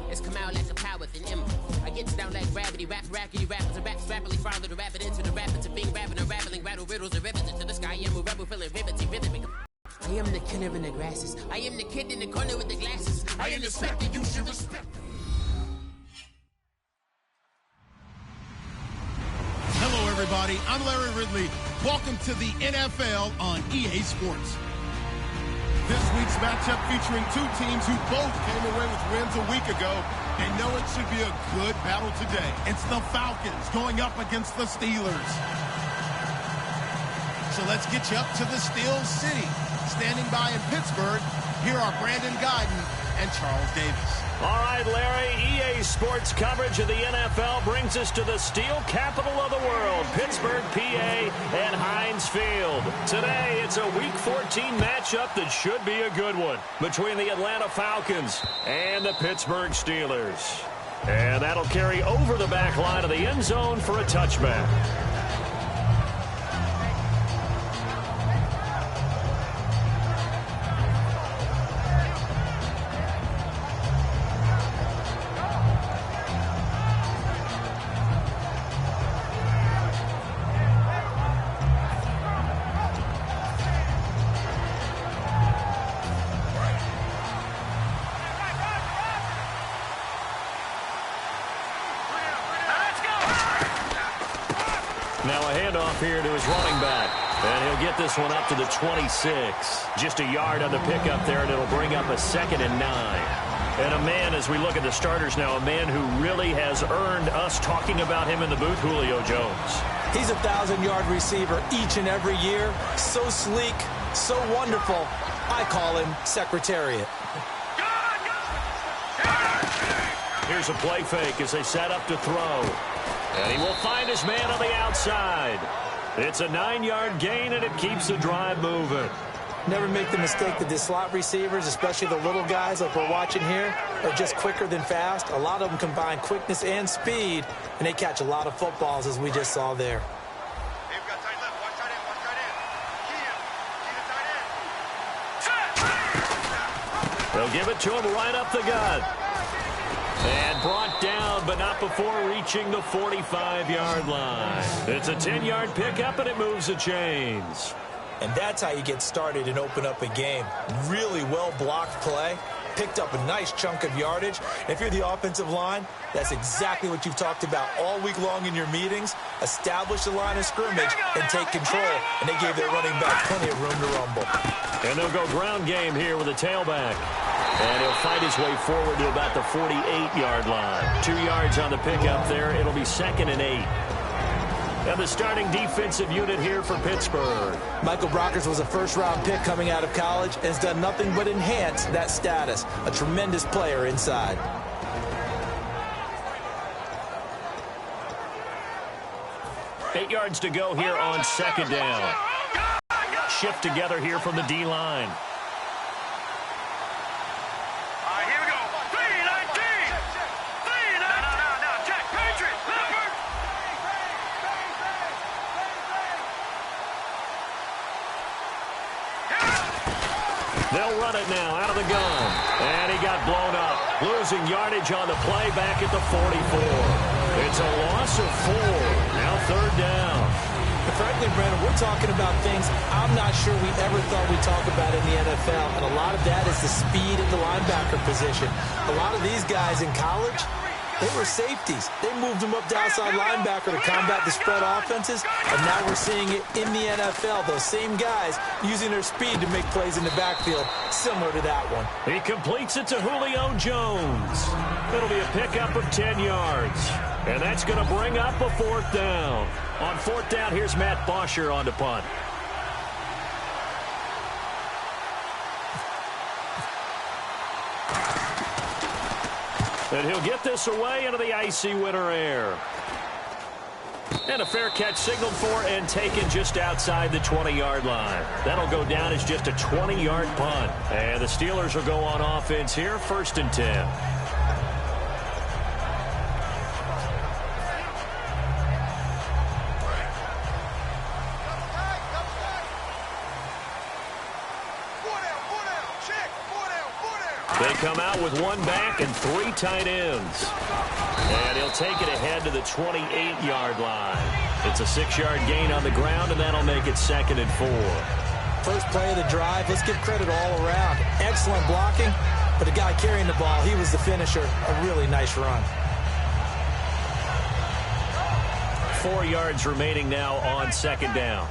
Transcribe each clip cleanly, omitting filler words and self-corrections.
It's come out like a power within him. I get down like gravity, rackety rappers and raps rapidly follow the rapid into the rapids of being rapping and rattling, rattle riddles and rivets into the sky. I am a rebel feeling rhythm. I am the killer in the grasses. I am the kid in the corner with the glasses. I am the spectre you should respect. Hello, everybody. I'm Larry Ridley. Welcome to the NFL on EA Sports. This week's matchup featuring two teams who both came away with wins a week ago. They know it should be a good battle today. It's the Falcons going up against the Steelers. So let's get you up to the Steel City. Standing by in Pittsburgh, here are Brandon Guyton and Charles Davis. All right, Larry, EA Sports coverage of the NFL brings us to the steel capital of the world, Pittsburgh, PA, and Heinz Field. Today, it's a Week 14 matchup that should be a good one between the Atlanta Falcons and the Pittsburgh Steelers. And that'll carry over the back line of the end zone for a touchback. Now a handoff here to his running back. And he'll get this one up to the 26. Just a yard on the pickup there, and it'll bring up a 2nd and 9. And a man, as we look at the starters now, a man who really has earned us talking about him in the booth, Julio Jones. He's a 1,000-yard receiver each and every year. So sleek, so wonderful. I call him Secretariat. Here's a play fake as they set up to throw. And he will find his man on the outside. It's a 9-yard gain, and it keeps the drive moving. Never make the mistake that the slot receivers, especially the little guys like we're watching here, are just quicker than fast. A lot of them combine quickness and speed, and they catch a lot of footballs, as we just saw there. They've got tight left. One tight end. Key They'll give it to him right up the gut. And brought down, but not before reaching the 45-yard line. It's a 10-yard pickup, and it moves the chains. And that's how you get started and open up a game. Really well-blocked play. Picked up a nice chunk of yardage. If you're the offensive line, that's exactly what you've talked about all week long in your meetings. Establish the line of scrimmage and take control. And they gave their running back plenty of room to rumble. And they'll go ground game here with a tailback. And he'll fight his way forward to about the 48-yard line. 2 yards on the pickup there. It'll be 2nd and 8. And the starting defensive unit here for Pittsburgh. Michael Brockers was a first-round pick coming out of college and has done nothing but enhance that status. A tremendous player inside. Eight yards to go here on 2nd down. Shift together here from the D-line. They'll run it now out of the gun. And he got blown up. Losing yardage on the play back at the 44. It's a loss of 4. Now 3rd down. But frankly, Brandon, we're talking about things I'm not sure we ever thought we'd talk about in the NFL. And a lot of that is the speed at the linebacker position. A lot of these guys in college, they were safeties. They moved them up to outside linebacker to combat the spread offenses, and now we're seeing it in the NFL. Those same guys using their speed to make plays in the backfield, similar to that one. He completes it to Julio Jones. It'll be a pickup of 10 yards, and that's going to bring up a 4th down. On 4th down, here's Matt Bosher on the punt. And he'll get this away into the icy winter air. And a fair catch signaled for and taken just outside the 20-yard line. That'll go down as just a 20-yard punt. And the Steelers will go on offense here, 1st and 10. They come out with one back and 3 tight ends. And he'll take it ahead to the 28-yard line. It's a 6-yard gain on the ground, and that'll make it 2nd and 4. First play of the drive, let's give credit all around. Excellent blocking, but the guy carrying the ball, he was the finisher. A really nice run. 4 yards remaining now on 2nd down.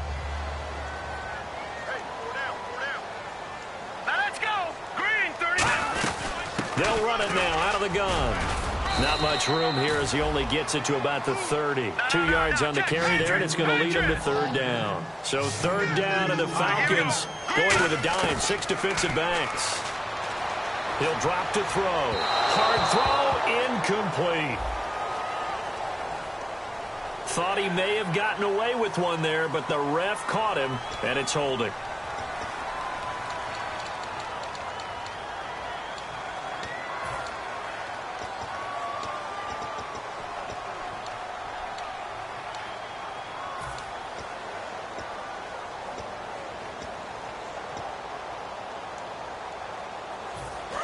They'll run it now out of the gun. Not much room here as he only gets it to about the 30. 2 yards on the carry there, and it's going to lead him to 3rd down. So 3rd down, and the Falcons going with a dime. 6 defensive backs. He'll drop to throw. Hard throw, incomplete. Thought he may have gotten away with one there, but the ref caught him, and it's holding.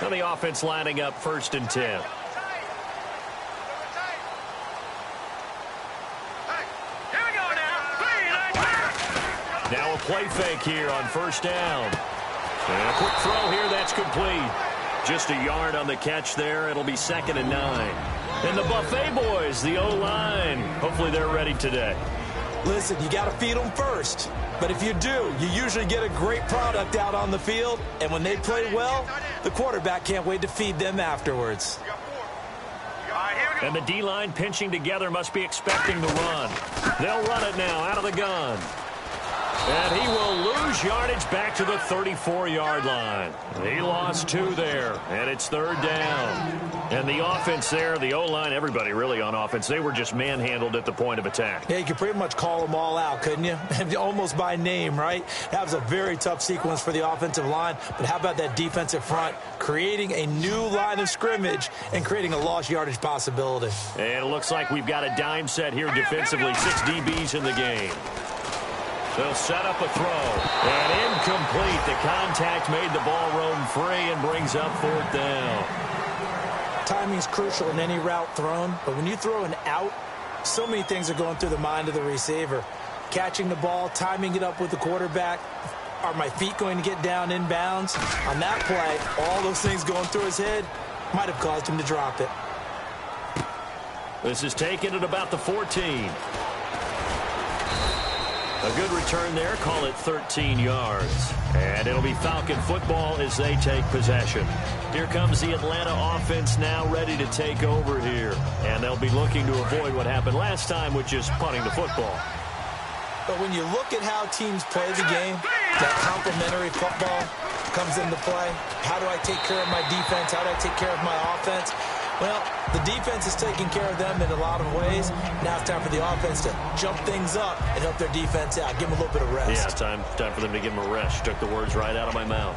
Now the offense lining up 1st and 10. Now a play fake here on 1st down. And a quick throw here, that's complete. Just a yard on the catch there. It'll be 2nd and 9. And the Buffet boys, the O-line, hopefully they're ready today. Listen, you got to feed them first. But if you do, you usually get a great product out on the field. And when they play well, the quarterback can't wait to feed them afterwards. And the D-line pinching together must be expecting the run. They'll run it now out of the gun. And he will lose yardage back to the 34-yard line. He lost 2 there, and it's 3rd down. And the offense there, the O-line, everybody really on offense, they were just manhandled at the point of attack. Yeah, you could pretty much call them all out, couldn't you? Almost by name, right? That was a very tough sequence for the offensive line. But how about that defensive front creating a new line of scrimmage and creating a lost yardage possibility? And it looks like we've got a dime set here defensively. 6 DBs in the game. They'll set up a throw. And incomplete. The contact made the ball roam free and brings up 4th down. Timing's crucial in any route thrown, but when you throw an out, so many things are going through the mind of the receiver. Catching the ball, timing it up with the quarterback. Are my feet going to get down inbounds? On that play, all those things going through his head might have caused him to drop it. This is taken at about the 14. A good return there. Call it 13 yards. And it'll be Falcon football as they take possession. Here comes the Atlanta offense now ready to take over here. And they'll be looking to avoid what happened last time, which is punting the football. But when you look at how teams play the game, that complementary football comes into play. How do I take care of my defense? How do I take care of my offense? Well, the defense is taking care of them in a lot of ways. Now it's time for the offense to jump things up and help their defense out. Give them a little bit of rest. Yeah, time for them to give them a rest. You took the words right out of my mouth.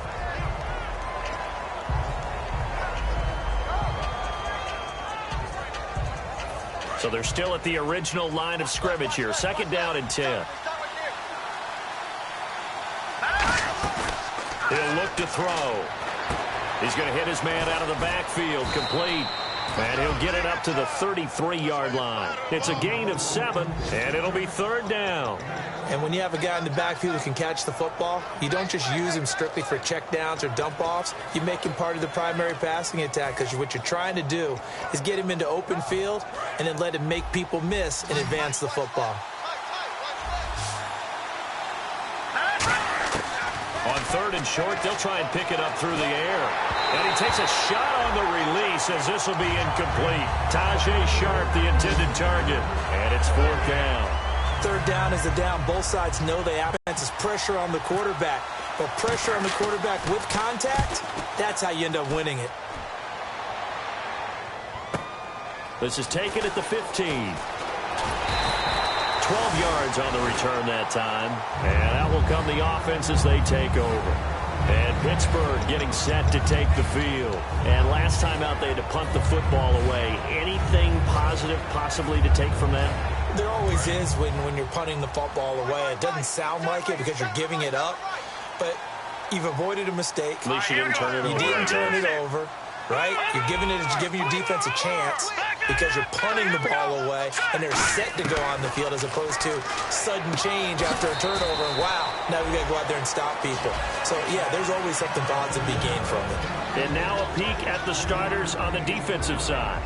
So they're still at the original line of scrimmage here. 2nd down and 10. He'll look to throw. He's going to hit his man out of the backfield. Complete. And he'll get it up to the 33-yard line. It's a gain of 7, and it'll be 3rd down. And when you have a guy in the backfield who can catch the football, you don't just use him strictly for checkdowns or dump-offs. You make him part of the primary passing attack because what you're trying to do is get him into open field and then let him make people miss and advance the football. On 3rd and short, they'll try and pick it up through the air. And he takes a shot on the release as this will be incomplete. Tajay Sharp, the intended target. And it's 4th down. 3rd down is a down. Both sides know they have pressure on the quarterback. But pressure on the quarterback with contact, that's how you end up winning it. This is taken at the 15. 12 yards on the return that time. And out will come the offense as they take over. And Pittsburgh getting set to take the field. And last time out they had to punt the football away. Anything positive possibly to take from that? There always is when you're punting the football away. It doesn't sound like it because you're giving it up. But You've avoided a mistake. At least you didn't turn it over. You didn't turn it over, right? You're giving your defense a chance because you're punting the ball away, and they're set to go on the field as opposed to sudden change after a turnover. And wow, now we got to go out there and stop people. So, yeah, there's always something positive to be gained from it. And now a peek at the starters on the defensive side.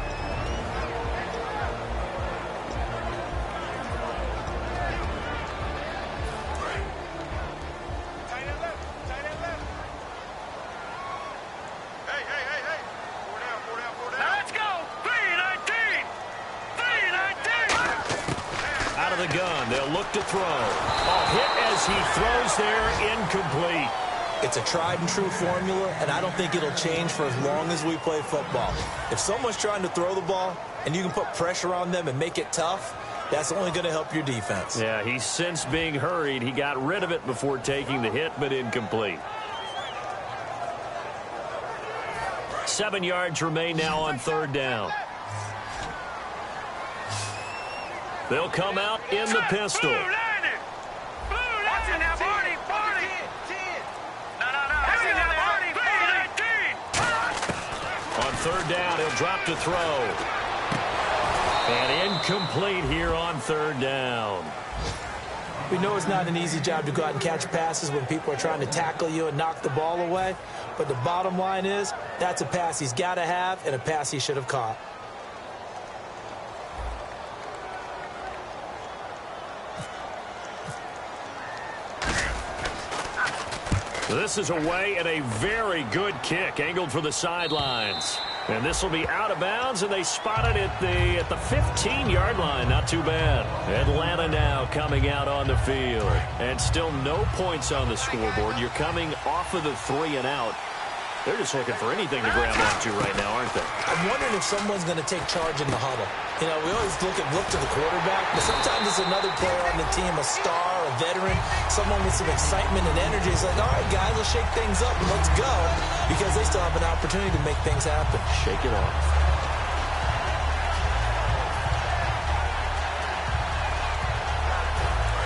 The gun. They'll look to throw. Hit as he throws there, incomplete. It's a tried and true formula, and I don't think it'll change for as long as we play football. If someone's trying to throw the ball and you can put pressure on them and make it tough, that's only going to help your defense. Yeah, he sensed being hurried. He got rid of it before taking the hit, but incomplete. 7 yards remain now on third down. They'll come out in the pistol. On third down, he'll drop to throw. And incomplete here on third down. We know it's not an easy job to go out and catch passes when people are trying to tackle you and knock the ball away. But the bottom line is, that's a pass he's got to have and a pass he should have caught. This is away and a very good kick, angled for the sidelines. And this will be out of bounds, and they spot it at the 15-yard line. Not too bad. Atlanta now coming out on the field. And still no points on the scoreboard. You're coming off of the 3 and out. They're just looking for anything to grab onto right now, aren't they? I'm wondering if someone's going to take charge in the huddle. You know, we always look to the quarterback, but sometimes it's another player on the team, a star, a veteran, someone with some excitement and energy. It's like, all right, guys, let's shake things up and let's go, because they still have an opportunity to make things happen. Shake it off.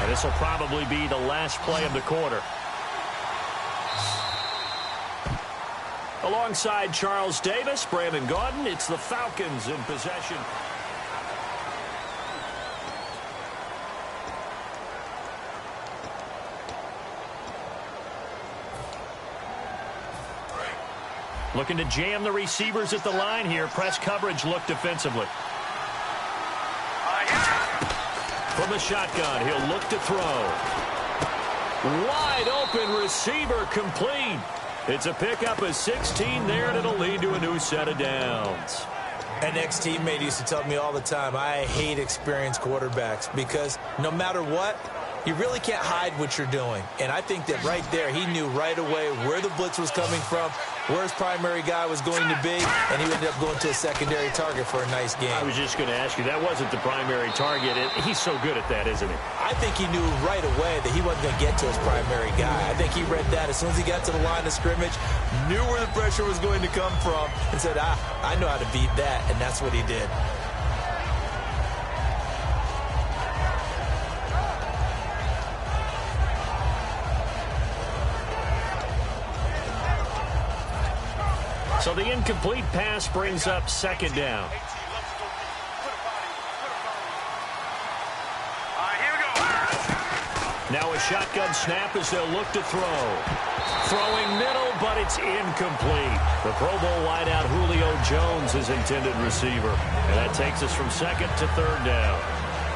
And this will probably be the last play of the quarter. Alongside Charles Davis, Brandon Gaudin, it's the Falcons in possession. Looking to jam the receivers at the line here. Press coverage look defensively. From the shotgun, he'll look to throw. Wide open receiver complete. It's a pickup of 16 there, and it'll lead to a new set of downs. An ex-teammate used to tell me all the time, I hate experienced quarterbacks because no matter what, you really can't hide what you're doing. And I think that right there, he knew right away where the blitz was coming from, where his primary guy was going to be, and he ended up going to a secondary target for a nice game. I was just going to ask you, that wasn't the primary target. He's so good at that, isn't he? I think he knew right away that he wasn't going to get to his primary guy. I think he read that as soon as he got to the line of scrimmage, knew where the pressure was going to come from, and said, I know how to beat that, and that's what he did. So the incomplete pass brings up second down. Now a shotgun snap as they'll look to throw. Throwing middle, but it's incomplete. The Pro Bowl wideout Julio Jones is intended receiver. And that takes us from second to third down.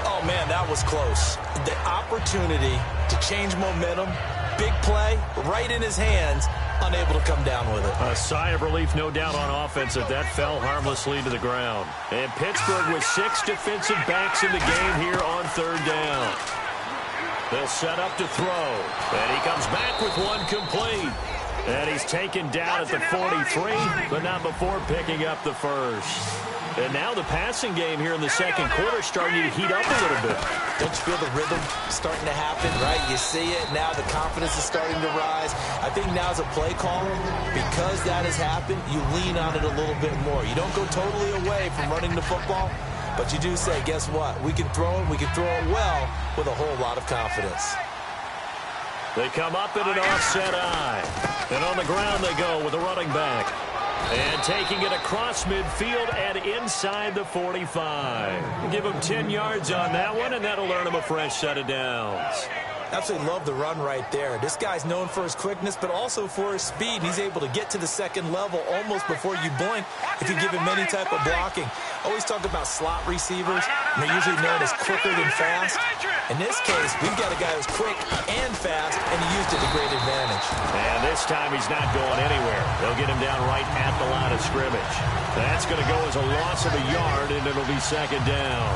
Oh, man, that was close. The opportunity to change momentum, big play, right in his hands, unable to come down with it. A sigh of relief, no doubt, on offense that fell harmlessly to the ground. And Pittsburgh with 6 defensive backs in the game here on third down. They'll set up to throw. And he comes back with one complete. And he's taken down at the 43, but not before picking up the first. And now the passing game here in the second quarter starting to heat up a little bit. Don't you feel the rhythm starting to happen, right? You see it. Now the confidence is starting to rise. I think now as a play caller, because that has happened, you lean on it a little bit more. You don't go totally away from running the football, but you do say, guess what? We can throw it. We can throw it well with a whole lot of confidence. They come up in an offset eye. And on the ground they go with the running back. And taking it across midfield and inside the 45. Give him 10 yards on that one, and that'll earn him a fresh set of downs. Absolutely love the run right there. This guy's known for his quickness, but also for his speed. He's able to get to the second level almost before you blink if you give him any type of blocking. Always talk about slot receivers, and they're usually known as quicker than fast. In this case, we've got a guy who's quick and fast, and he used it to great advantage. And this time he's not going anywhere. They'll get him down right at the line of scrimmage. That's going to go as a loss of a yard, and it'll be second down.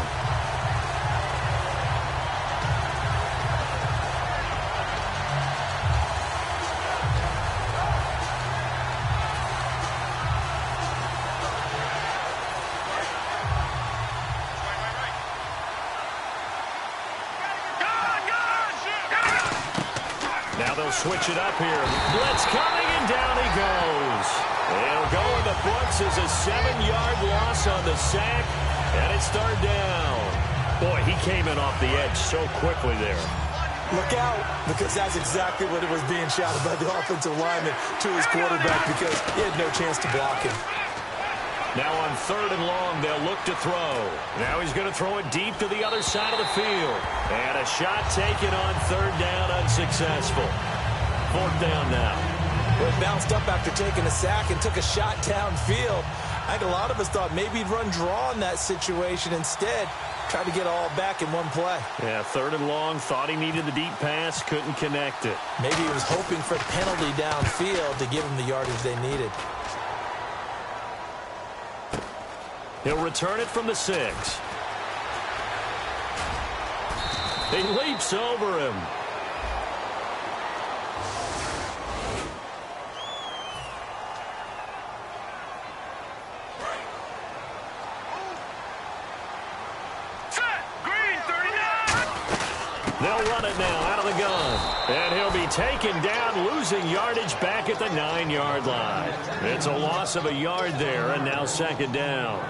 Now they'll switch it up here. Blitz coming, and down he goes. It'll go in the books as a 7-yard loss on the sack, and it's third down. Boy, he came in off the edge so quickly there. Look out, because that's exactly what it was being shouted by the offensive lineman to his quarterback, because he had no chance to block him. Now on third and long, they'll look to throw. Now he's going to throw it deep to the other side of the field. And a shot taken on third down, unsuccessful. Fourth down now. Well, he bounced up after taking a sack and took a shot downfield. I think a lot of us thought maybe he'd run draw in that situation. Instead, tried to get it all back in one play. Yeah, third and long, thought he needed the deep pass, couldn't connect it. Maybe he was hoping for a penalty downfield to give him the yardage they needed. He'll return it from the 6. He leaps over him. They'll run it now out of the gun. And he'll be taken down, losing yardage back at the 9-yard line. It's a loss of a yard there, and now second down.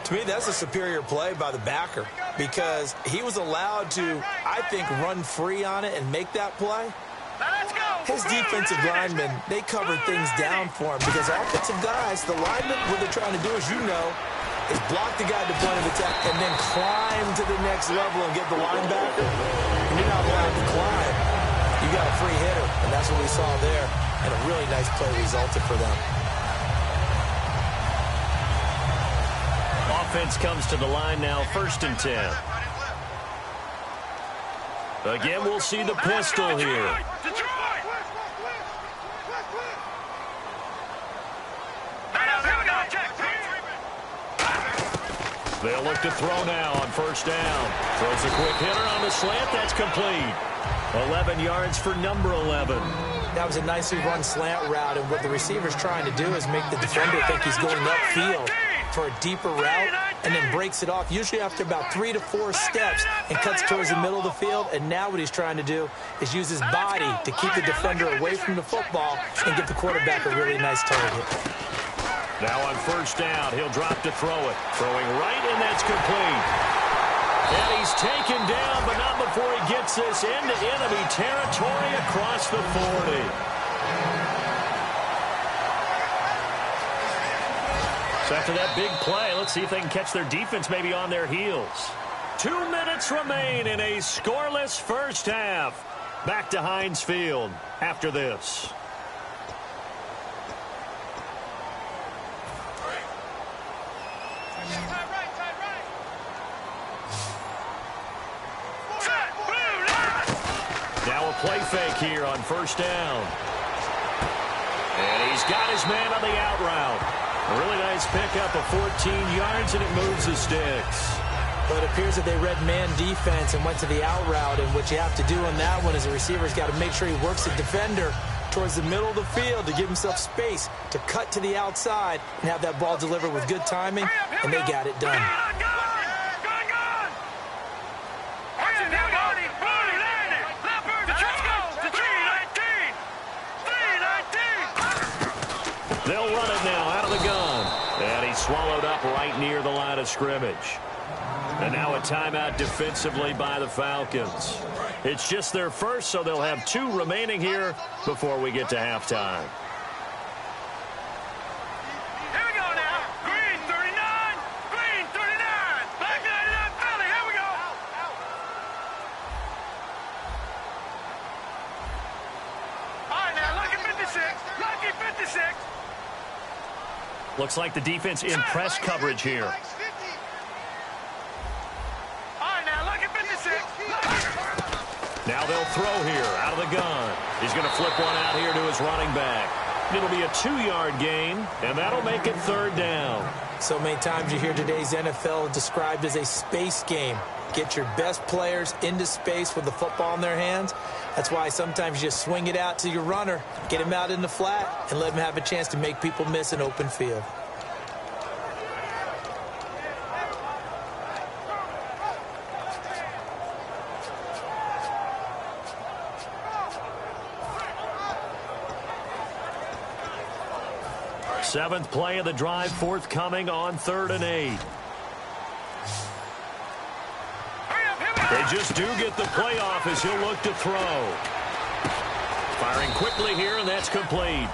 To me, that's a superior play by the backer, because he was allowed to, I think, run free on it and make that play. His defensive linemen, they covered things down for him, because offensive guys, the linemen, what they're trying to do, as you know, is block the guy at the point of attack and then climb to the next level and get the linebacker. And you're not allowed to climb. You got a free hitter, and that's what we saw there, and a really nice play resulted for them. Offense comes to the line now, 1st and 10. Again, we'll see the pistol here. They'll look to throw now on 1st down. Throws a quick hitter on the slant. That's complete. 11 yards for number 11. That was a nicely run slant route, and what the receiver's trying to do is make the defender think he's going upfield for a deeper route, and then breaks it off, usually after about 3 to 4 steps, and cuts towards the middle of the field. And now what he's trying to do is use his body to keep the defender away from the football and give the quarterback a really nice target. Now on 1st down, he'll drop to throw it. Throwing right, and that's complete. And he's taken down, but not before he gets this into enemy territory across the 40. So after that big play, let's see if they can catch their defense maybe on their heels. 2 minutes remain in a scoreless first half. Back to Heinz Field after this. Now a play fake here on 1st down. And he's got his man on the out route. A really nice pickup of 14 yards, and it moves the sticks. But it appears that they read man defense and went to the out route, and what you have to do on that one is the receiver's got to make sure he works the defender towards the middle of the field to give himself space to cut to the outside and have that ball delivered with good timing, and they got it done. They'll run it now out of the gun. And he's swallowed up right near the line of scrimmage. And now a timeout defensively by the Falcons. It's just their first, so they'll have 2 remaining here before we get to halftime. Here we go now. Green 39. Green 39. Black 99 Philly. Here we go. All right, now lucky 56. Lucky 56. Looks like the defense in press coverage here. Now they'll throw here out of the gun. He's going to flip one out here to his running back. It'll be a 2-yard gain, and that'll make it 3rd down. So many times you hear today's NFL described as a space game. Get your best players into space with the football in their hands. That's why sometimes you just swing it out to your runner, get him out in the flat, and let him have a chance to make people miss an open field. Seventh play of the drive forthcoming on 3rd and 8. They just do get the play off as he'll look to throw. Firing quickly here, and that's complete.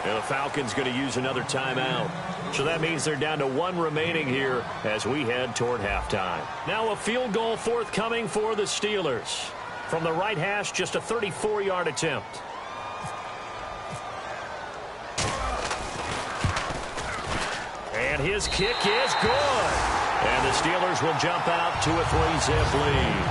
And the Falcons going to use another timeout. So that means they're down to 1 remaining here as we head toward halftime. Now a field goal forthcoming for the Steelers. From the right hash, just a 34-yard attempt. And his kick is good. And the Steelers will jump out to a 3-zip lead.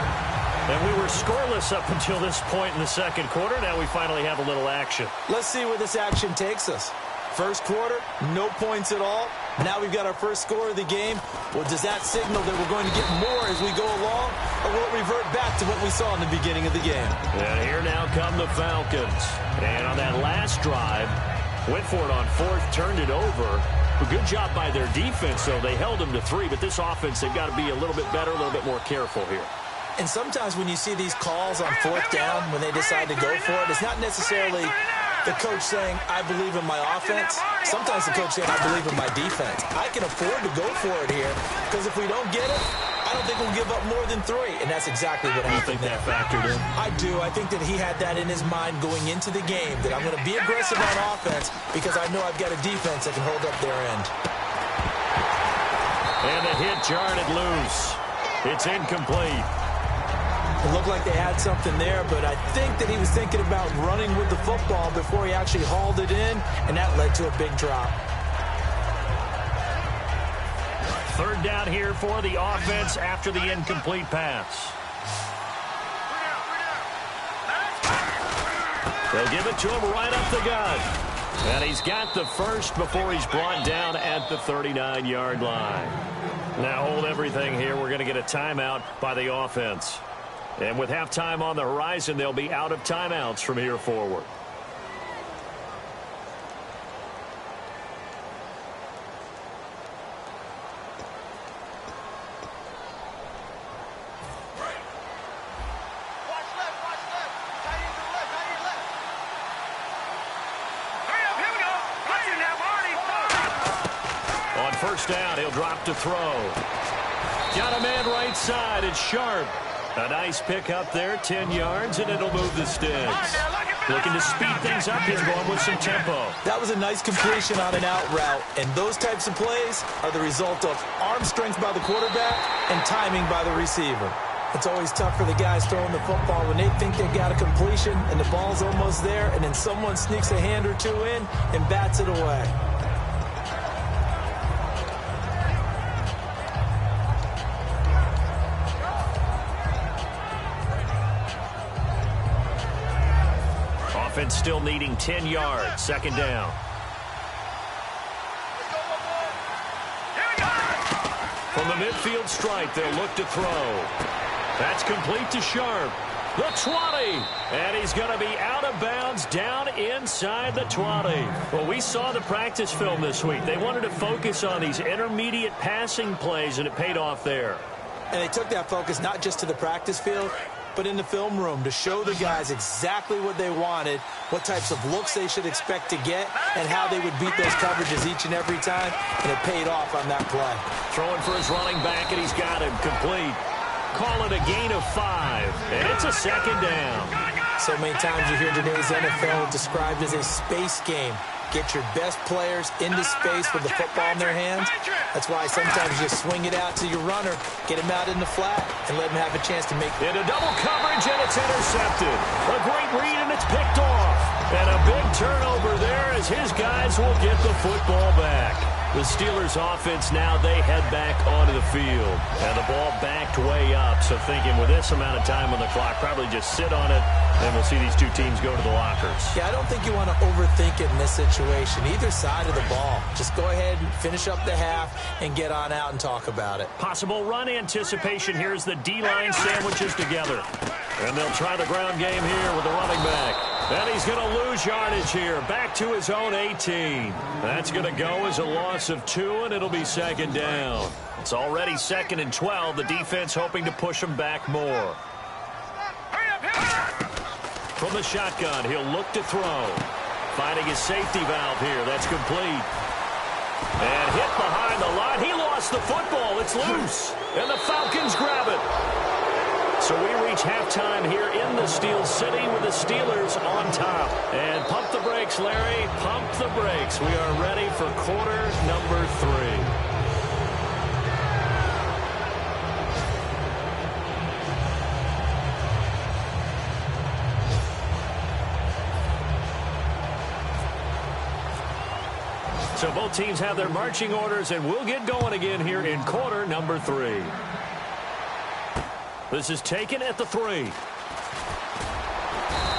And we were scoreless up until this point in the second quarter. Now we finally have a little action. Let's see where this action takes us. First quarter, no points at all. Now we've got our first score of the game. Well, does that signal that we're going to get more as we go along? Or will it revert back to what we saw in the beginning of the game? And here now come the Falcons. And on that last drive, went for it on 4th, turned it over. A good job by their defense, though. They held them to 3, but this offense, they've got to be a little bit better, a little bit more careful here. And sometimes when you see these calls on 4th down, when they decide to go for it, it's not necessarily the coach saying, I believe in my offense. Sometimes the coach saying, I believe in my defense. I can afford to go for it here, because if we don't get it, I don't think we'll give up more than 3. And that's exactly what happened. You think that factored in? I do. I think that he had that in his mind going into the game, that I'm going to be aggressive on offense because I know I've got a defense that can hold up their end. And the hit jarred it loose. It's incomplete. It looked like they had something there, but I think that he was thinking about running with the football before he actually hauled it in, and that led to a big drop. 3rd down here for the offense after the incomplete pass. They'll give it to him right up the gut. And he's got the first before he's brought down at the 39-yard line. Now hold everything here. We're going to get a timeout by the offense. And with halftime on the horizon, they'll be out of timeouts from here forward. First down, he'll drop to throw. Got a man right side. It's Sharp. A nice pick up there, 10 yards, and it'll move the sticks. Looking to speed things up here, going with some tempo. That was a nice completion on an out route, and those types of plays are the result of arm strength by the quarterback and timing by the receiver. It's always tough for the guys throwing the football when they think they've got a completion and the ball's almost there, and then someone sneaks a hand or 2 in and bats it away. Offense still needing 10 yards. Second down. From the midfield stripe, they'll look to throw. That's complete to Sharp. The 20. And he's going to be out of bounds down inside the 20. Well, we saw the practice film this week. They wanted to focus on these intermediate passing plays, and it paid off there. And they took that focus not just to the practice field, but in the film room to show the guys exactly what they wanted, what types of looks they should expect to get, and how they would beat those coverages each and every time, and it paid off on that play. Throwing for his running back, and he's got him complete. Call it a gain of 5, and it's a second down. So many times you hear today's NFL described as a space game. Get your best players into space with the football in their hands. That's why sometimes you swing it out to your runner, get him out in the flat, and let him have a chance to make it. Into double coverage, and it's intercepted. A great read, and it's picked off. And a big turnover there as his guys will get the football back. The Steelers offense now, they head back onto the field. And the ball backed way up. So thinking with this amount of time on the clock, probably just sit on it, and we'll see these two teams go to the lockers. Yeah, I don't think you want to overthink it in this situation. Either side of the ball. Just go ahead and finish up the half and get on out and talk about it. Possible run anticipation. Here's the D-line sandwiches together. And they'll try the ground game here with the running back. And he's going to lose yardage here. Back to his own 18. That's going to go as a loss of 2, and it'll be second down. It's already 2nd and 12. The defense hoping to push him back more. From the shotgun, he'll look to throw. Finding his safety valve here. That's complete. And hit behind the line. He lost the football. It's loose. And the Falcons grab it. So we reach halftime here in the Steel City with the Steelers on top. And pump the brakes, Larry. Pump the brakes. We are ready for quarter number 3. So both teams have their marching orders, and we'll get going again here in quarter number 3. This is taken at the 3.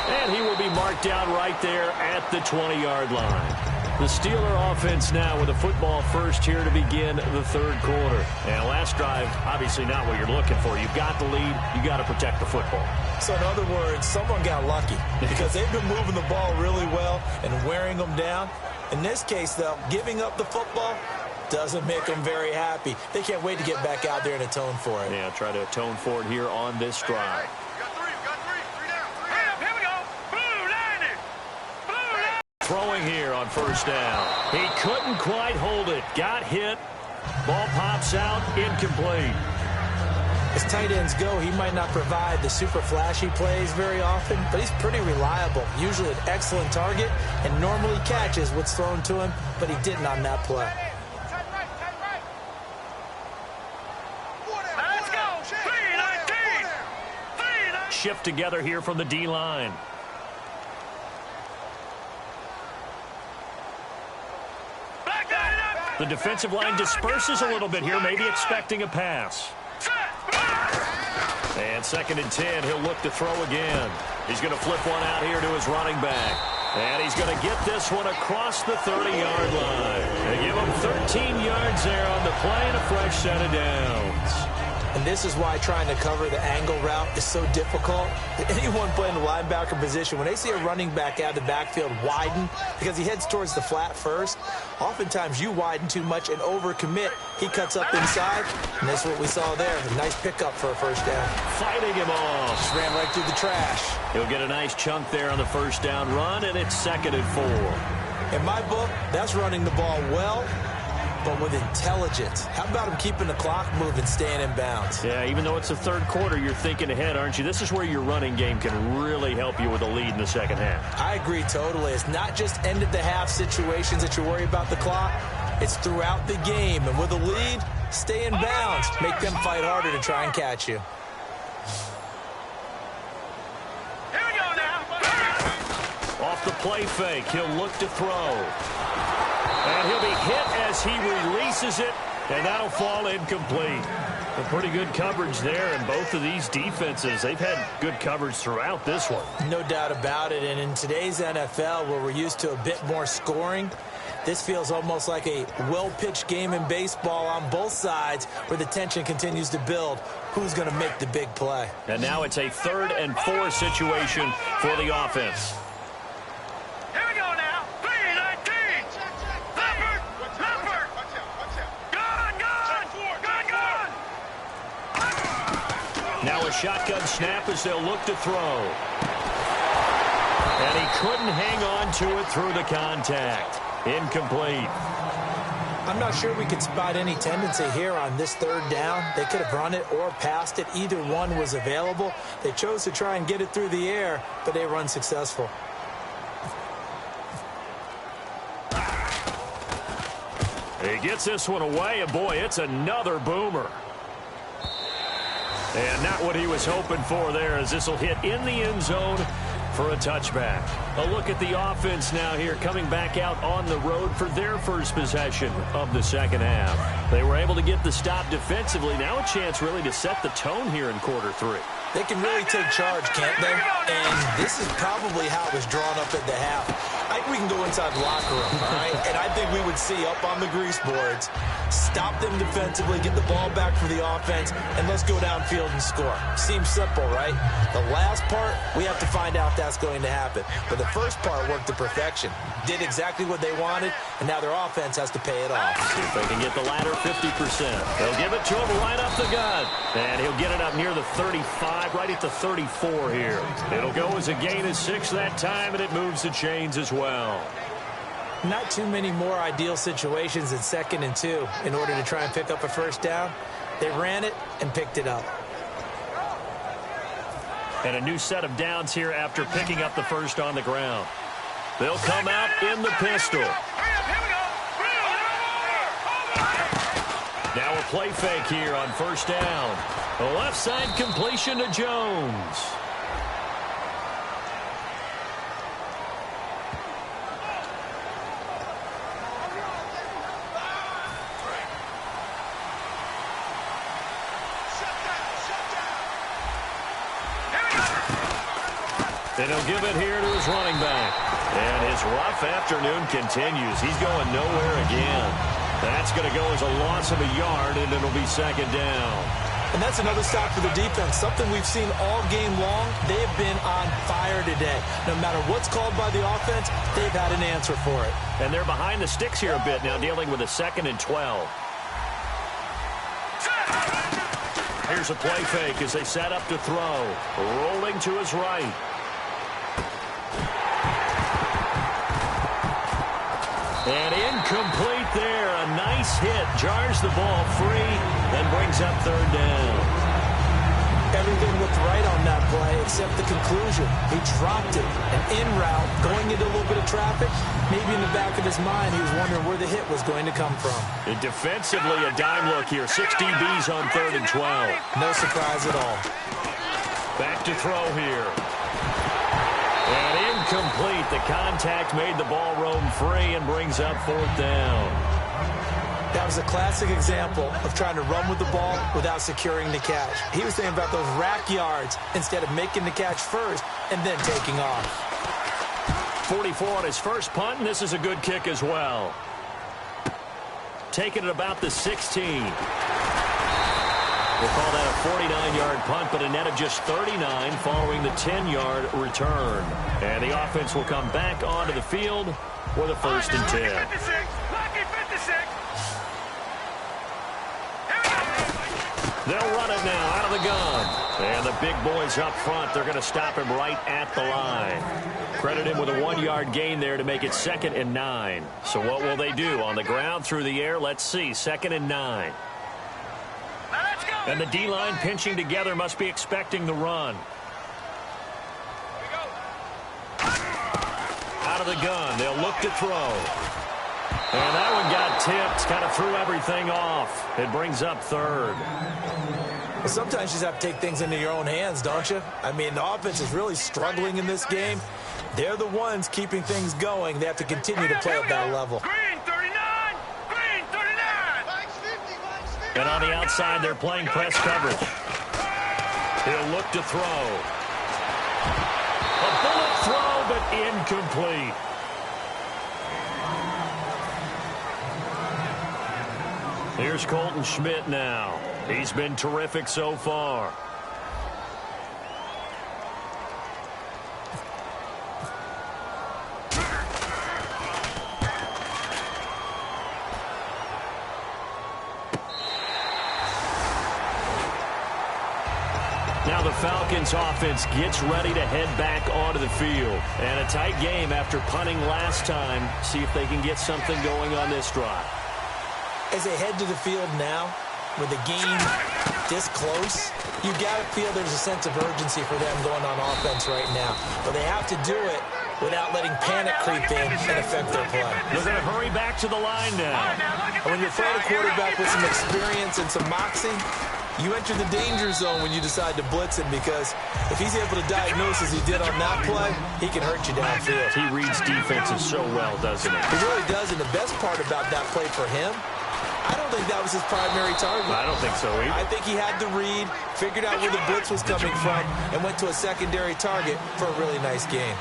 And he will be marked down right there at the 20-yard line. The Steeler offense now with a football first here to begin the third quarter. And last drive, obviously not what you're looking for. You've got the lead. You got to protect the football. So in other words, someone got lucky because they've been moving the ball really well and wearing them down. In this case, though, giving up the football doesn't make them very happy. They can't wait to get back out there and atone for it. Yeah, try to atone for it here on this drive. Throwing here on first down. He couldn't quite hold it. Got hit. Ball pops out. Incomplete. As tight ends go, he might not provide the super flashy plays very often, but he's pretty reliable. Usually an excellent target and normally catches what's thrown to him, but he didn't on that play. Let's go. 3-19. Shift together here from the D-line. The defensive line disperses a little bit here, maybe expecting a pass. And 2nd and 10, he'll look to throw again. He's going to flip one out here to his running back. And he's going to get this one across the 30-yard line. They give him 13 yards there on the play and a fresh set of downs. And this is why trying to cover the angle route is so difficult. Anyone playing the linebacker position, when they see a running back out of the backfield widen, because he heads towards the flat first, oftentimes you widen too much and overcommit. He cuts up inside, and that's what we saw there. A nice pickup for a first down. Fighting him off. Just ran right through the trash. He'll get a nice chunk there on the first down run, and it's 2nd and 4. In my book, that's running the ball well, but with intelligence. How about him keeping the clock moving, staying in bounds? Yeah, even though it's the third quarter, you're thinking ahead, aren't you? This is where your running game can really help you with a lead in the second half. I agree totally. It's not just end-of-the-half situations that you worry about the clock. It's throughout the game. And with a lead, stay in bounds. Make them fight harder to try and catch you. Here we go now. Off the play fake, he'll look to throw. And he'll be hit as he releases it, and that'll fall incomplete. A pretty good coverage there, and both of these defenses, they've had good coverage throughout this one. No doubt about it, and in today's NFL, where we're used to a bit more scoring, this feels almost like a well-pitched game in baseball on both sides where the tension continues to build. Who's going to make the big play? And now it's a 3rd and 4 situation for the offense. Here we go now. 3-19. Leopard. Leopard. Gun. Now a shotgun snap as they'll look to throw. And he couldn't hang on to it through the contact. Incomplete. I'm not sure we could spot any tendency here on this third down. They could have run it or passed it. Either one was available. They chose to try and get it through the air, but they were unsuccessful. He gets this one away, and boy, it's another boomer. And not what he was hoping for there, as this will hit in the end zone for a touchback. A look at the offense now here, coming back out on the road for their first possession of the second half. They were able to get the stop defensively. Now a chance really to set the tone here in quarter three. They can really take charge, can't they? And this is probably how it was drawn up at the half. I think we can go inside the locker room, all right? And I think we would see up on the grease boards, stop them defensively, get the ball back for the offense, and let's go downfield and score. Seems simple, right? The last part, we have to find out if that's going to happen. But the first part worked to perfection. Did exactly what they wanted, and now their offense has to pay it off. See if they can get the latter 50%. They'll give it to him right up the gut. And he'll get it up near the 35, right at the 34 here. It'll go as a gain of 6 that time, and it moves the chains as well. Not too many more ideal situations in 2nd and 2 in order to try and pick up a first down. They ran it and picked it up. And a new set of downs here after picking up the first on the ground. They'll come out in the pistol. Now a play fake here on first down. A left side completion to Jones. And he'll give it here to his running back. And his rough afternoon continues. He's going nowhere again. That's going to go as a loss of a yard, and it'll be second down. And that's another stop for the defense, something we've seen all game long. They have been on fire today. No matter what's called by the offense, they've had an answer for it. And they're behind the sticks here a bit now, dealing with a 2nd and 12. Here's a play fake as they set up to throw. Rolling to his right. And incomplete there. A nice hit. Jars the ball free and brings up third down. Everything looked right on that play except the conclusion. He dropped it. And en route, going into a little bit of traffic, maybe in the back of his mind, he was wondering where the hit was going to come from. And defensively, a dime look here. 6 DBs on 3rd and 12. No surprise at all. Back to throw here. And incomplete. The contact made the ball roam free and brings up 4th down. That was a classic example of trying to run with the ball without securing the catch. He was thinking about those rack yards instead of making the catch first and then taking off. 44 on his first punt, and this is a good kick as well. Taking it about the 16. We'll call that a 49-yard punt, but a net of just 39 following the 10-yard return. And the offense will come back onto the field with a 1st and 10. They'll run it now out of the gun. And the big boys up front, they're going to stop him right at the line. Credit him with a 1-yard gain there to make it 2nd and 9. So what will they do? On the ground, through the air, let's see. 2nd and 9. And the D-line pinching together must be expecting the run. Out of the gun. They'll look to throw. And that one got tipped. Kind of threw everything off. It brings up 3rd. Well, sometimes you just have to take things into your own hands, don't you? I mean, the offense is really struggling in this game. They're the ones keeping things going. They have to continue to play at that level. And on the outside, they're playing press coverage. He'll look to throw. A bullet throw, but incomplete. Here's Colton Schmidt now. He's been terrific so far. Falcons offense gets ready to head back onto the field. And a tight game after punting last time. See if they can get something going on this drive. As they head to the field now, with the game this close, you got to feel there's a sense of urgency for them going on offense right now. But they have to do it without letting panic creep in and affect their play. They're going to hurry back to the line now. And when you're playing a quarterback with some experience and some moxie, you enter the danger zone when you decide to blitz him, because if he's able to diagnose as he did on that play, he can hurt you downfield. He reads defenses so well, doesn't he? He really does, and the best part about that play for him, I don't think that was his primary target. I don't think so either. I think he had the read, figured out where the blitz was coming from, and went to a secondary target for a really nice game.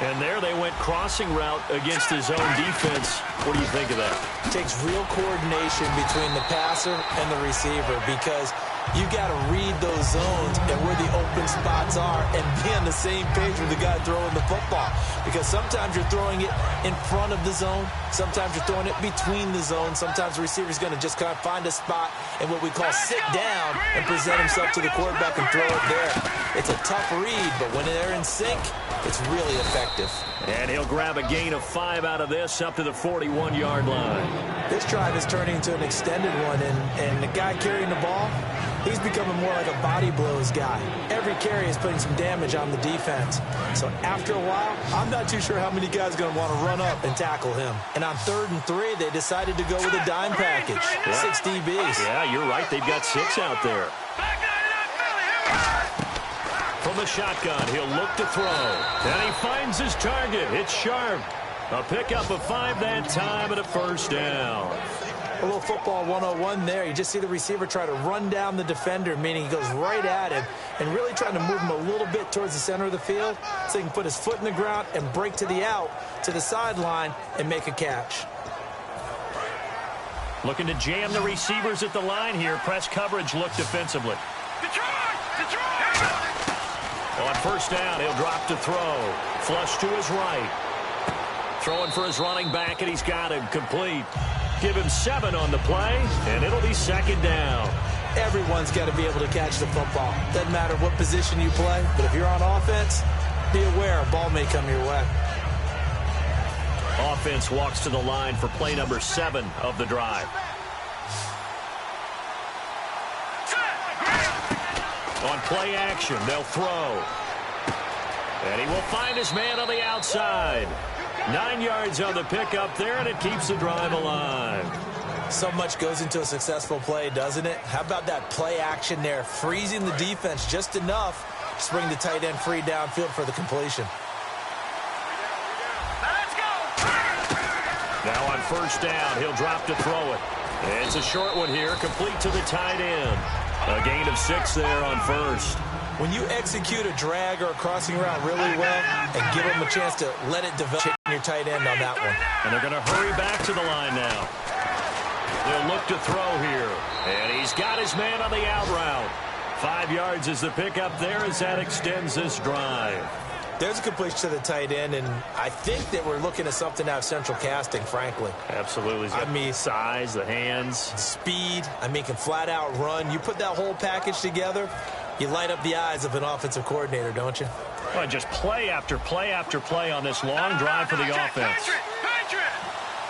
And there they went crossing route against his own defense. What do you think of that? It takes real coordination between the passer and the receiver, because you got to read those zones and where the open spots are and be on the same page with the guy throwing the football. Because sometimes you're throwing it in front of the zone. Sometimes you're throwing it between the zones. Sometimes the receiver's going to just kind of find a spot and what we call sit down and present himself to the quarterback and throw it there. It's a tough read, but when they're in sync, it's really effective. And he'll grab a gain of 5 out of this up to the 41-yard line. This drive is turning into an extended one, and the guy carrying the ball, he's becoming more like a body blows guy. Every carry is putting some damage on the defense. So after a while, I'm not too sure how many guys are going to want to run up and tackle him. And on 3rd and 3, they decided to go with a dime package. 6 DBs. Yeah, you're right. They've got 6 out there. From the shotgun, he'll look to throw. And he finds his target. It's Sharp. A pickup of 5 that time and a first down. A little football 101 there. You just see the receiver try to run down the defender, meaning he goes right at him and really trying to move him a little bit towards the center of the field so he can put his foot in the ground and break to the out, to the sideline, and make a catch. Looking to jam the receivers at the line here. Press coverage look defensively. On first down, he'll drop to throw. Flush to his right. Throwing for his running back, and he's got him complete. Give him 7 on the play, and it'll be 2nd down. Everyone's got to be able to catch the football. Doesn't matter what position you play, but if you're on offense, be aware a ball may come your way. Offense walks to the line for play number 7 of the drive. On play action, they'll throw. And he will find his man on the outside. 9 yards on the pickup there, and it keeps the drive alive. So much goes into a successful play, doesn't it? How about that play action there, freezing the defense just enough to bring the tight end free downfield for the completion. Let's go! Now on first down, he'll drop to throw it. It's a short one here, complete to the tight end. A gain of 6 there on first. When you execute a drag or a crossing route really well and give them a chance to let it develop, your tight end on that one. And they're going to hurry back to the line now. They'll look to throw here. And he's got his man on the out route. 5 yards is the pickup there as that extends this drive. There's a completion to the tight end, and I think that we're looking at something out of central casting, frankly. Absolutely. I mean, size, the hands. Speed. I mean, can flat out run. You put that whole package together, you light up the eyes of an offensive coordinator, don't you? Well, just play after play after play on this long drive for the offense.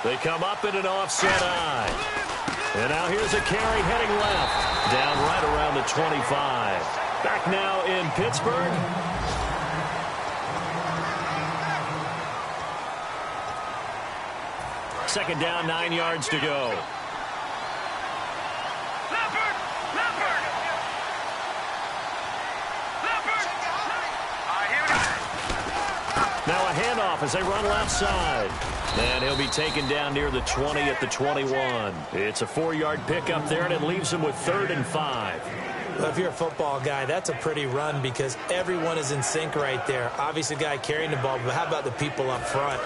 They come up in an offset eye. And now here's a carry heading left. Down right around the 25. Back now in Pittsburgh. Second down, 9 yards to go. Now a handoff as they run left side. And he'll be taken down near the 20 at the 21. It's a 4-yard pickup there, and it leaves him with 3rd and 5. Well, if you're a football guy, that's a pretty run because everyone is in sync right there. Obviously, the guy carrying the ball, but how about the people up front?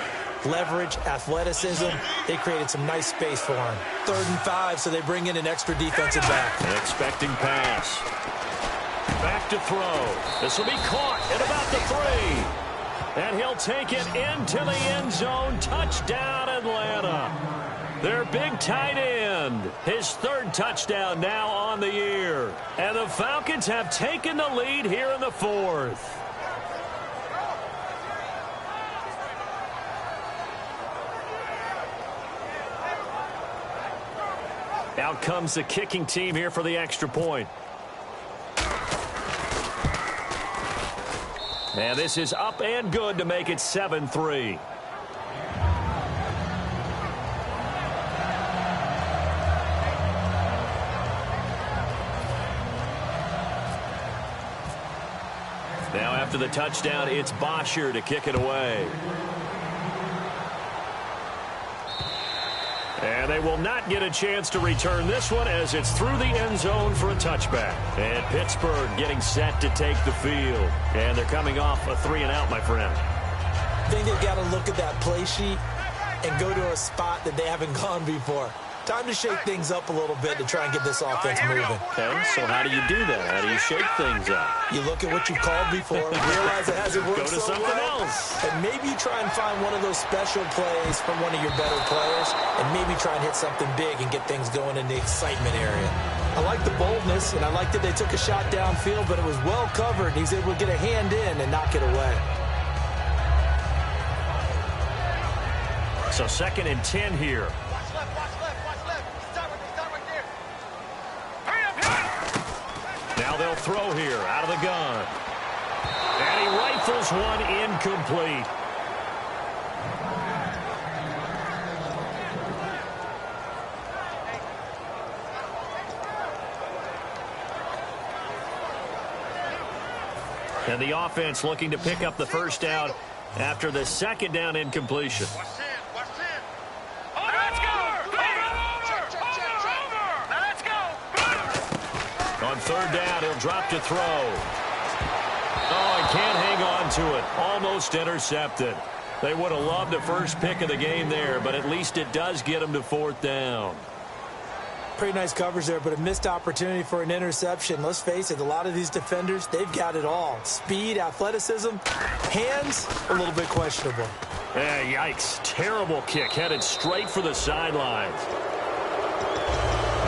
Leverage, athleticism, they created some nice space for him. 3rd and 5, so they bring in an extra defensive back. An expecting pass. Back to throw. This will be caught at about the 3. And he'll take it into the end zone. Touchdown, Atlanta. Their big tight end. His third touchdown now on the year. And the Falcons have taken the lead here in the fourth. Out comes the kicking team here for the extra point. And this is up and good to make it 7-3. Now after the touchdown, it's Bosher to kick it away. And they will not get a chance to return this one as it's through the end zone for a touchback. And Pittsburgh getting set to take the field. And they're coming off a 3-and-out, my friend. I think they've got to look at that play sheet and go to a spot that they haven't gone before. Time to shake things up a little bit to try and get this offense moving. Okay, so how do you do that? How do you shake things up? You look at what you've called before, realize it hasn't worked Go to so something well, else. and maybe you try and find one of those special plays from one of your better players, and maybe try and hit something big and get things going in the excitement area. I like the boldness, and I like that they took a shot downfield, but it was well covered. He's able to get a hand in and knock it away. So 2nd and 10 here. Now they'll throw here out of the gun. And he rifles one incomplete. And the offense looking to pick up the first down after the 2nd down incompletion. On 3rd down, he'll drop to throw. Oh, he can't hang on to it. Almost intercepted. They would have loved the first pick of the game there, but at least it does get them to 4th down. Pretty nice coverage there, but a missed opportunity for an interception. Let's face it, a lot of these defenders, they've got it all. Speed, athleticism, hands, a little bit questionable. Yeah, yikes. Terrible kick headed straight for the sidelines.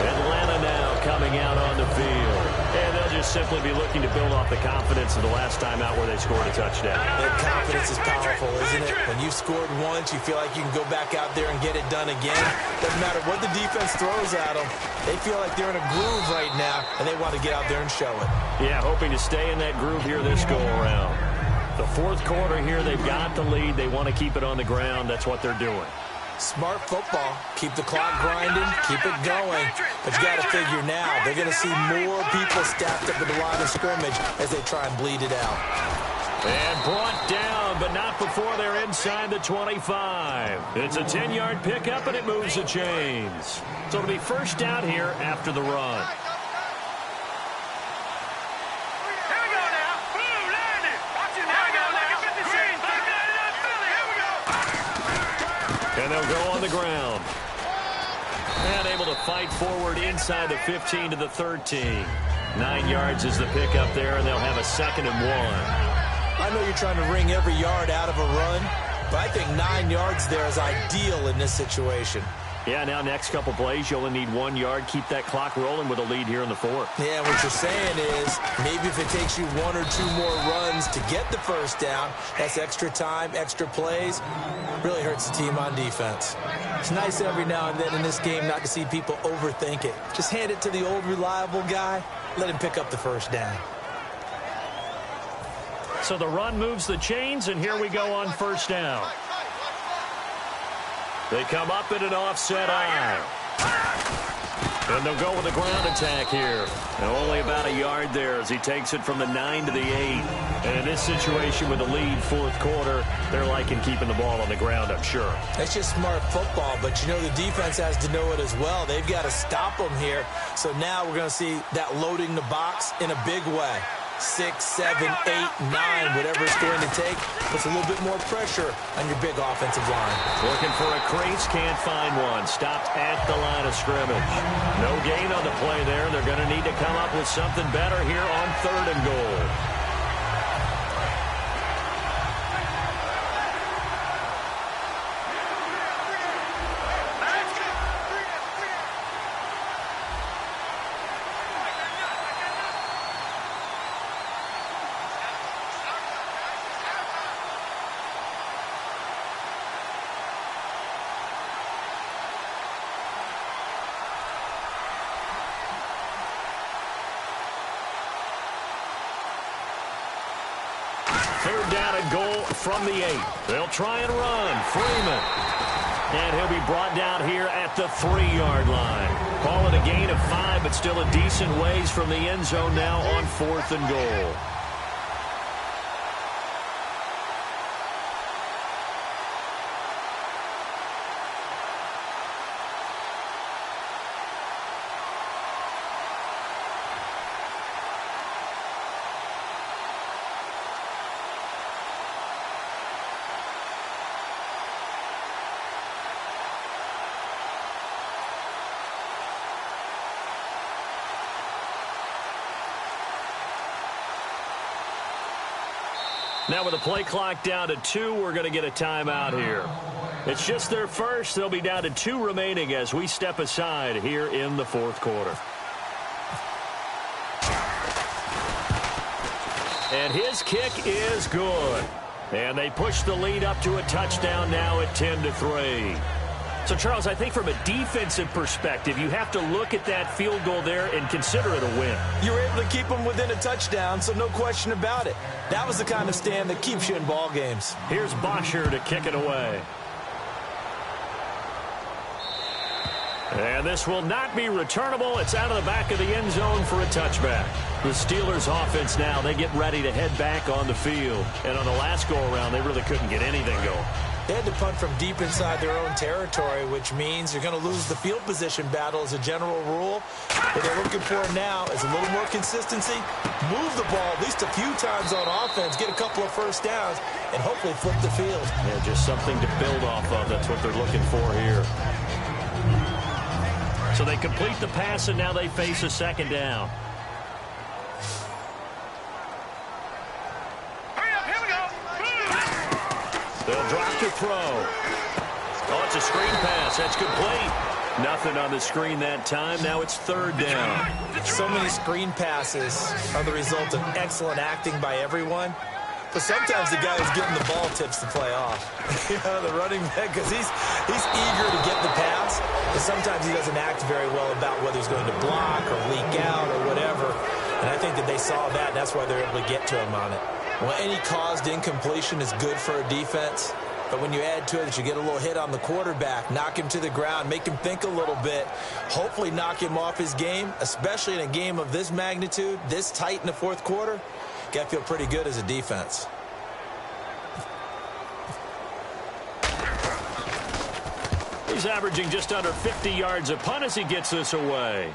Atlanta now coming out on the field. And they'll just simply be looking to build off the confidence of the last time out where they scored a touchdown. That confidence is powerful, isn't it? When you've scored once, you feel like you can go back out there and get it done again. Doesn't matter what the defense throws at them. They feel like they're in a groove right now, and they want to get out there and show it. Yeah, hoping to stay in that groove here this go-around. The 4th quarter here, they've got the lead. They want to keep it on the ground. That's what they're doing. Smart football. Keep the clock grinding. Keep it going. But you got to figure now, they're going to see more people stacked up at the line of scrimmage as they try and bleed it out. And brought down, but not before they're inside the 25. It's a 10-yard pickup, and it moves the chains. So it'll be first down here after the run. And they'll go on the ground. And able to fight forward inside the 15 to the 13. 9 yards is the pickup there, and they'll have a 2nd and 1. I know you're trying to wring every yard out of a run, but I think 9 yards there is ideal in this situation. Yeah, now next couple plays, you only need 1 yard. Keep that clock rolling with a lead here in the 4th. Yeah, what you're saying is maybe if it takes you 1 or 2 more runs to get the first down, that's extra time, extra plays. Really hurts the team on defense. It's nice every now and then in this game not to see people overthink it. Just hand it to the old reliable guy. Let him pick up the first down. So the run moves the chains, and here we go on first down. They come up in an offset eye. And they'll go with a ground attack here. And only about a yard there as he takes it from the 9 to the 8. And in this situation with the lead 4th quarter, they're liking keeping the ball on the ground, I'm sure. That's just smart football, but you know the defense has to know it as well. They've got to stop them here. So now we're going to see that loading the box in a big way. 6, 7, 8, 9, whatever it's going to take, puts a little bit more pressure on your big offensive line. Looking for a crease, can't find one. Stopped at the line of scrimmage. No gain on the play there. They're going to need to come up with something better here on 3rd and goal. Third down and goal from the 8. They'll try and run. Freeman. And he'll be brought down here at the 3-yard line. Call it a gain of 5, but still a decent ways from the end zone now on 4th and goal. Now with the play clock down to 2, we're going to get a timeout here. It's just their first. They'll be down to 2 remaining as we step aside here in the 4th quarter. And his kick is good. And they push the lead up to a touchdown now at 10-3. So, Charles, I think from a defensive perspective, you have to look at that field goal there and consider it a win. You were able to keep them within a touchdown, so no question about it. That was the kind of stand that keeps you in ball games. Here's Bosher to kick it away. And this will not be returnable. It's out of the back of the end zone for a touchback. The Steelers offense now, they get ready to head back on the field. And on the last go-around, they really couldn't get anything going. They had to punt from deep inside their own territory, which means you're going to lose the field position battle as a general rule. What they're looking for now is a little more consistency, move the ball at least a few times on offense, get a couple of first downs, and hopefully flip the field. Yeah, just something to build off of. That's what they're looking for here. So they complete the pass, and now they face a second down. They'll drop to throw. Oh, it's a screen pass. That's complete. Nothing on the screen that time. Now it's 3rd down. So many screen passes are the result of excellent acting by everyone. But sometimes the guy who's getting the ball tips the play off. You know, the running back, because he's eager to get the pass. But sometimes he doesn't act very well about whether he's going to block or leak out or whatever. And I think that they saw that, and that's why they're able to get to him on it. Well, any caused incompletion is good for a defense. But when you add to it that you get a little hit on the quarterback, knock him to the ground, make him think a little bit, hopefully knock him off his game, especially in a game of this magnitude, this tight in the 4th quarter, you got to feel pretty good as a defense. He's averaging just under 50 yards a punt as he gets this away.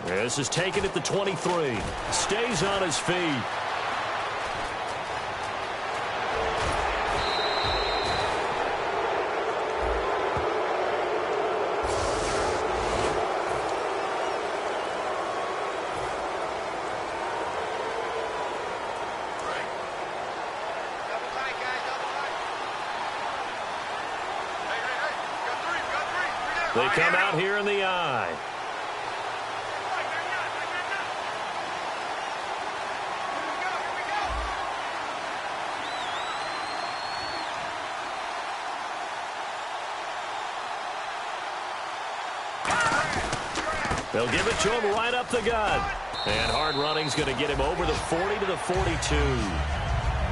This is taken at the 23. Stays on his feet. They come out here in the eye. They'll give it to him right up the gut. And hard running's going to get him over the 40 to the 42.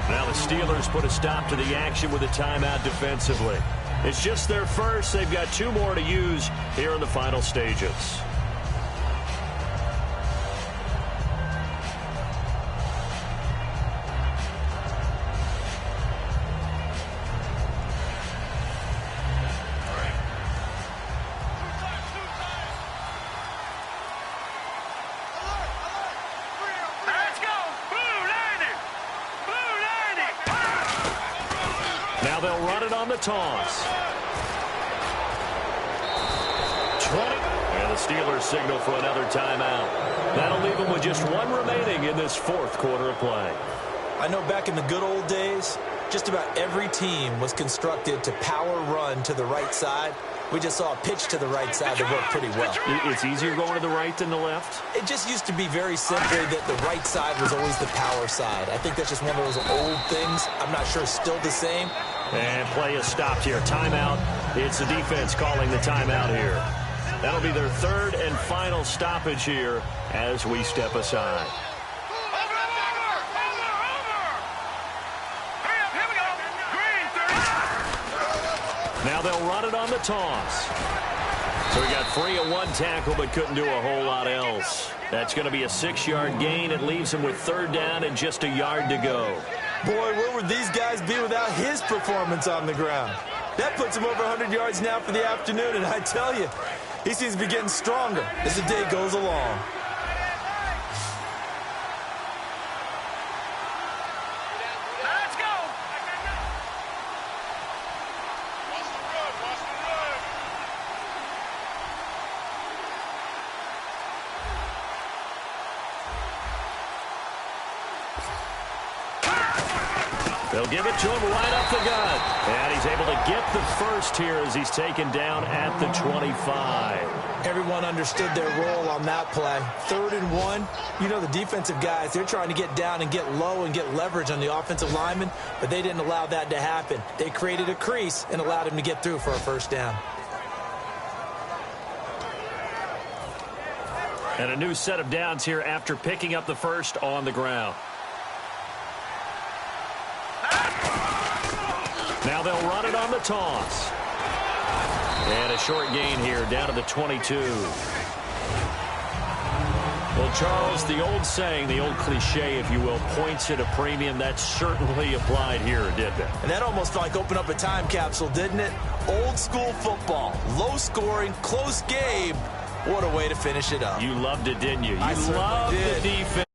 Now the Steelers put a stop to the action with a timeout defensively. It's just their first. They've got 2 more to use here in the final stages. Now they'll run it on the toss. 20. And the Steelers signal for another timeout. That'll leave them with just 1 remaining in this 4th quarter of play. I know back in the good old days, just about every team was constructed to power run to the right side. We just saw a pitch to the right side that worked pretty well. It's easier going to the right than the left? It just used to be very simply that the right side was always the power side. I think that's just one of those old things. I'm not sure it's still the same. And play is stopped here. Timeout. It's the defense calling the timeout here. That'll be their 3rd and final stoppage here as we step aside. Now they'll run it on the toss. So he got free at one tackle but couldn't do a whole lot else. That's going to be a 6-yard gain. It leaves him with 3rd down and just a yard to go. Boy, where would these guys be without his performance on the ground? That puts him over 100 yards now for the afternoon, and I tell you, he seems to be getting stronger as the day goes along. Let's go. They'll give it to him right up the gut. And he's able to get the first here as he's taken down at the 25. Everyone understood their role on that play. 3rd and 1. You know, the defensive guys, they're trying to get down and get low and get leverage on the offensive lineman, but they didn't allow that to happen. They created a crease and allowed him to get through for a 1st down. And a new set of downs here after picking up the first on the ground. Now they'll run it on the toss. And a short gain here down to the 22. Well, Charles, the old saying, the old cliche, if you will, points at a premium. That certainly applied here, didn't it? And that almost felt like opened up a time capsule, didn't it? Old school football. Low scoring, close game. What a way to finish it up. You loved it, didn't you? I You loved did. the defense.